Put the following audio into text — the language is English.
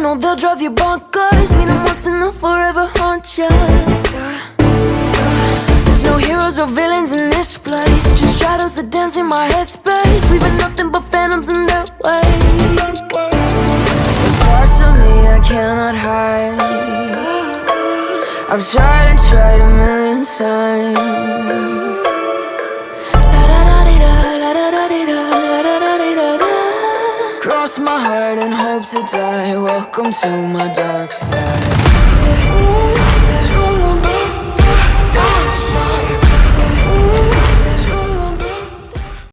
know they'll drive you bonkers. Meet them once and they'll forever haunt ya. There's no heroes or villains in this place, just shadows that dance in my headspace, leaving nothing but phantoms in their way. There's parts of me I cannot hide. I've tried and tried a million times. Cross my heart and hope to die. Welcome to my dark side.